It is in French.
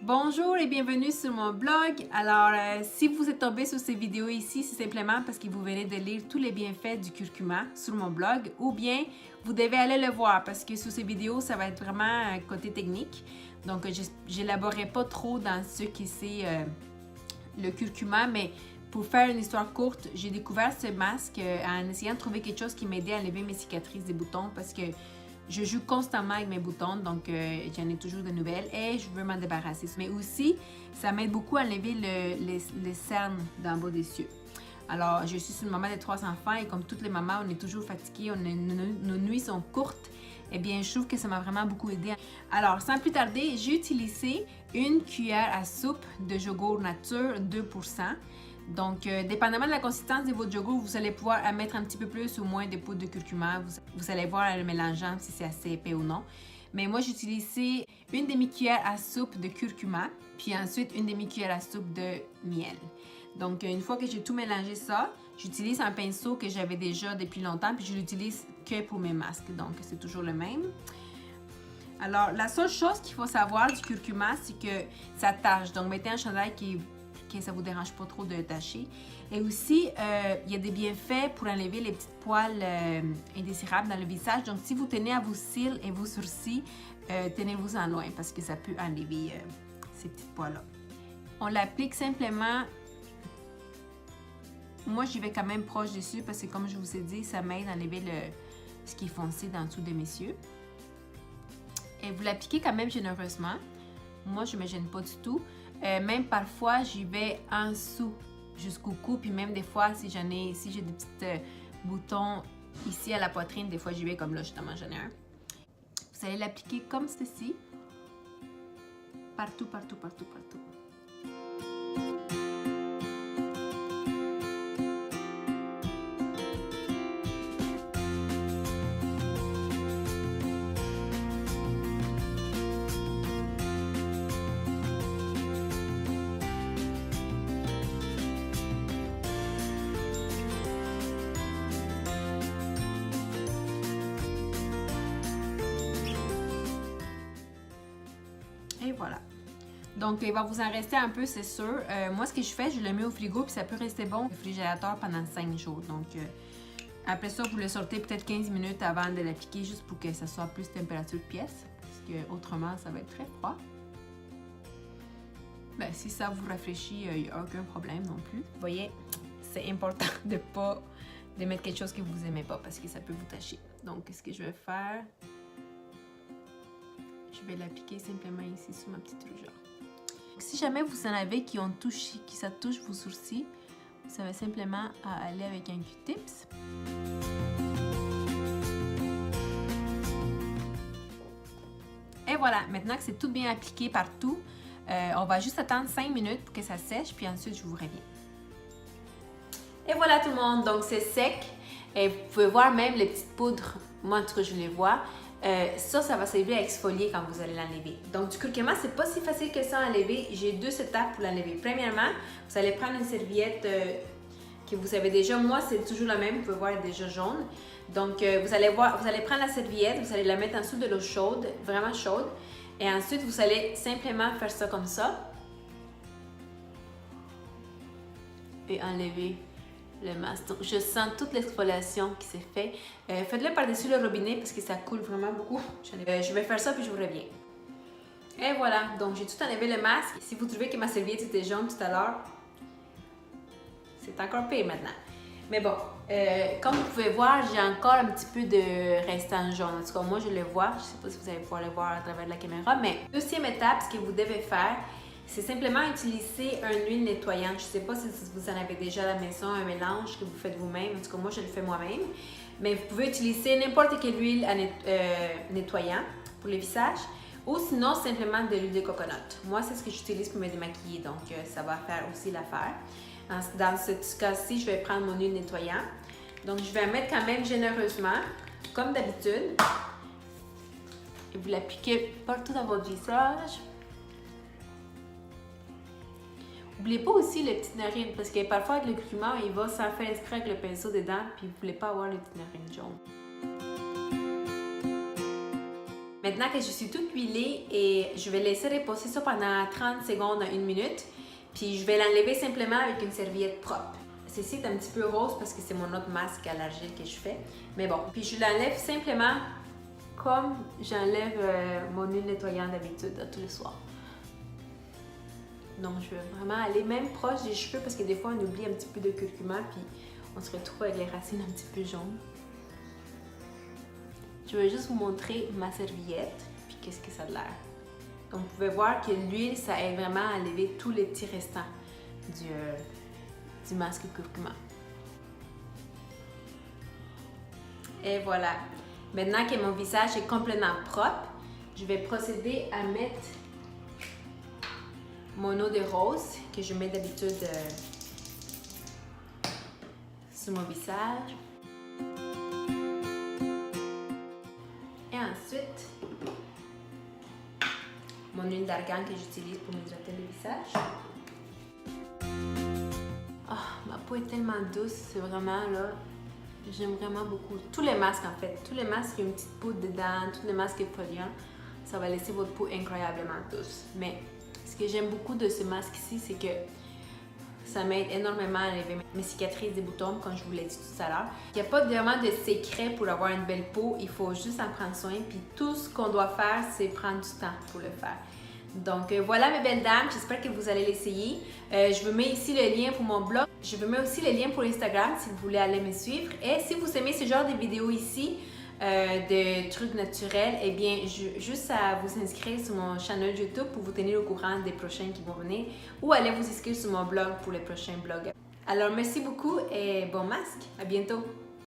Bonjour et bienvenue sur mon blog. Alors, si vous êtes tombé sur ces vidéos ici, c'est simplement parce que vous venez de lire tous les bienfaits du curcuma sur mon blog ou bien vous devez aller le voir parce que sur ces vidéos, ça va être vraiment côté technique. Donc, je n'élaborerai pas trop dans ce qui c'est le curcuma, mais pour faire une histoire courte, j'ai découvert ce masque en essayant de trouver quelque chose qui m'aidait à enlever mes cicatrices des boutons parce que je joue constamment avec mes boutons, donc j'en ai toujours de nouvelles et je veux m'en débarrasser. Mais aussi, ça m'aide beaucoup à enlever les cernes d'en bas des cieux. Alors, je suis une maman de 3 enfants et comme toutes les mamans, on est toujours fatiguées, nos nuits sont courtes. Eh bien, je trouve que ça m'a vraiment beaucoup aidé. Alors, sans plus tarder, j'ai utilisé une cuillère à soupe de yogourt nature 2%. Donc, dépendamment de la consistance de votre yogourt, vous allez pouvoir mettre un petit peu plus ou moins de poudre de curcuma. Vous allez voir en le mélangeant si c'est assez épais ou non. Mais moi, j'ai utilisé une demi-cuillère à soupe de curcuma, puis ensuite une demi-cuillère à soupe de miel. Donc, une fois que j'ai tout mélangé ça, j'utilise un pinceau que j'avais déjà depuis longtemps, puis je l'utilise que pour mes masques. Donc, c'est toujours le même. Alors, la seule chose qu'il faut savoir du curcuma, c'est que ça tâche. Donc, mettez un chandail que ça ne vous dérange pas trop de tâcher. Et aussi, il y a des bienfaits pour enlever les petites poils indésirables dans le visage. Donc, si vous tenez à vos cils et vos sourcils, tenez-vous-en loin parce que ça peut enlever ces petites poils-là. On l'applique simplement. Moi, j'y vais quand même proche dessus parce que, comme je vous ai dit, ça m'aide à enlever ce qui est foncé dans dessous de mes yeux. Et vous l'appliquez quand même généreusement. Moi, je ne me gêne pas du tout. Même parfois, j'y vais en dessous jusqu'au cou. Puis même des fois, si j'ai des petits boutons ici à la poitrine, des fois, j'y vais comme là, justement, j'en ai un. Vous allez l'appliquer comme ceci. Partout, partout, partout, partout. Et voilà. Donc, il va vous en rester un peu, c'est sûr. Moi, ce que je fais, je le mets au frigo, puis ça peut rester bon au réfrigérateur pendant 5 jours. Donc, après ça, vous le sortez peut-être 15 minutes avant de l'appliquer, juste pour que ça soit plus température de pièce. Parce que autrement, ça va être très froid. Ben, si ça vous rafraîchit, il n'y a aucun problème non plus. Vous voyez, c'est important de mettre quelque chose que vous n'aimez pas, parce que ça peut vous tacher. Donc, ce que je vais faire... Je vais l'appliquer simplement ici sur ma petite rougeur. Si jamais vous en avez qui ça touche vos sourcils, vous avez simplement à aller avec un Q-tips. Et voilà, maintenant que c'est tout bien appliqué partout, on va juste attendre 5 minutes pour que ça sèche, puis ensuite je vous reviens. Et voilà tout le monde, donc c'est sec. Et vous pouvez voir même les petites poudres, moi en tout cas je les vois. Ça va servir à exfolier quand vous allez l'enlever. Donc du curcuma, c'est pas si facile que ça à enlever. J'ai 2 étapes pour l'enlever. Premièrement, vous allez prendre une serviette que vous avez déjà. Moi, c'est toujours la même. Vous pouvez voir, elle est déjà jaune. Donc vous allez prendre la serviette, vous allez la mettre en dessous de l'eau chaude, vraiment chaude. Et ensuite, vous allez simplement faire ça comme ça. Et enlever le masque. Donc, je sens toute l'exfoliation qui s'est faite. Faites-le par-dessus le robinet parce que ça coule vraiment beaucoup. Je vais faire ça puis je vous reviens. Et voilà, donc j'ai tout enlevé le masque. Si vous trouvez que ma serviette était jaune tout à l'heure, c'est encore pire maintenant. Mais bon, comme vous pouvez voir, j'ai encore un petit peu de restant jaune. En tout cas, moi je le vois. Je ne sais pas si vous allez pouvoir le voir à travers la caméra. Mais deuxième étape, ce que vous devez faire, c'est simplement utiliser une huile nettoyante. Je ne sais pas si vous en avez déjà à la maison, un mélange que vous faites vous-même. En tout cas, moi, je le fais moi-même. Mais vous pouvez utiliser n'importe quelle huile nettoyant pour le visage ou sinon simplement de l'huile de coconut. Moi, c'est ce que j'utilise pour me démaquiller, donc ça va faire aussi l'affaire. Dans ce cas-ci, je vais prendre mon huile nettoyante. Donc, je vais en mettre quand même généreusement, comme d'habitude. Et vous l'appliquez partout dans votre visage. N'oubliez pas aussi les petites narines, parce que parfois avec le curcuma, il va sans faire exprès avec le pinceau dedans, puis vous ne voulez pas avoir les petites narines jaunes. Maintenant que je suis toute huilée, et je vais laisser reposer ça pendant 30 secondes à 1 minute. Puis je vais l'enlever simplement avec une serviette propre. Ceci est un petit peu rose parce que c'est mon autre masque à l'argile que je fais. Mais bon, puis je l'enlève simplement comme j'enlève mon huile nettoyante d'habitude tous les soirs. Donc je vais vraiment aller même proche des cheveux parce que des fois on oublie un petit peu de curcuma puis on se retrouve avec les racines un petit peu jaunes. Je vais juste vous montrer ma serviette puis qu'est-ce que ça a l'air. Donc vous pouvez voir que l'huile, ça aide vraiment à enlever tous les petits restants du masque curcuma. Et voilà. Maintenant que mon visage est complètement propre, je vais procéder à mettre mon eau de rose que je mets d'habitude sur mon visage. Et ensuite, mon huile d'argan que j'utilise pour m'hydrater le visage. Oh, ma peau est tellement douce, c'est vraiment là, j'aime vraiment beaucoup. Tous les masques en fait, tous les masques qui ont une petite poudre dedans, tous les masques exfoliants, ça va laisser votre peau incroyablement douce. Mais ce que j'aime beaucoup de ce masque ici, c'est que ça m'aide énormément à enlever mes cicatrices des boutons, comme je vous l'ai dit tout à l'heure. Il n'y a pas vraiment de secret pour avoir une belle peau, il faut juste en prendre soin. Puis tout ce qu'on doit faire, c'est prendre du temps pour le faire. Donc voilà mes belles dames, j'espère que vous allez l'essayer. Je vous mets ici le lien pour mon blog. Je vous mets aussi le lien pour Instagram si vous voulez aller me suivre. Et si vous aimez ce genre de vidéos ici, de trucs naturels, eh bien, juste à vous inscrire sur mon channel YouTube pour vous tenir au courant des prochains qui vont venir ou allez vous inscrire sur mon blog pour les prochains blogs. Alors, merci beaucoup et bon masque. À bientôt!